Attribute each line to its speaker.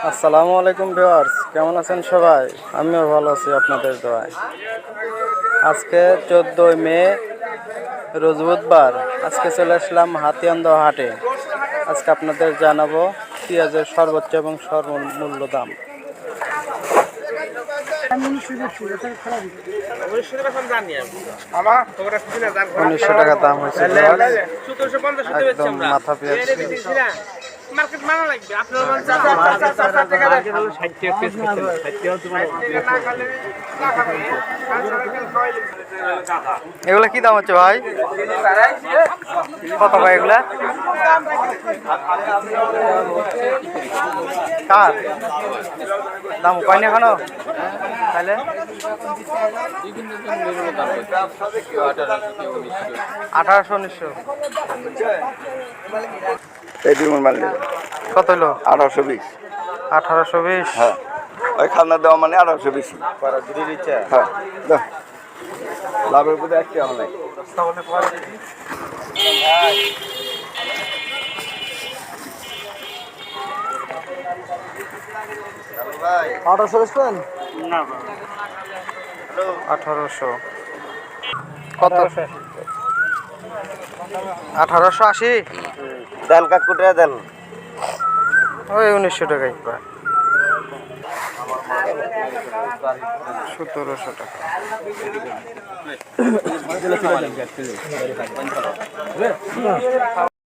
Speaker 1: আসসালামু আলাইকুম ভিউয়ার্স, কেমন আছেন সবাই? আমিও ভালো আছি আপনাদের দোয়ায়। আজকে 14 মে রোজ বুধবার। আজকে চলে আসলাম হাতিয়ান্দ হাটে। আজকে আপনাদের জানাবো পেঁয়াজের সর্বোচ্চ এবং সর্বমূল্য দাম। 1900 টাকা দাম হয়েছে, একদম মাথা পেঁয়াজ।
Speaker 2: মার্কেট মানা লাগবে আপনার
Speaker 1: এগুলা কি দাম হচ্ছে ভাই? কত ভাই এগুলা? কার দাম কয়নি এখনো? তাহলে 1800-1900। কত হলো?
Speaker 3: 1820।
Speaker 1: 1820।
Speaker 3: হ্যাঁ, ওই খাজনা দেওয়া মানে 1820। হ্যাঁ, দাও। লাভের প্রতি একটি আমার নাই।
Speaker 1: 1800 কত? 1880।
Speaker 3: দেন কাকুটা দেন।
Speaker 1: ওই 1900 টাকাই প্রায়। 1700 টাকা।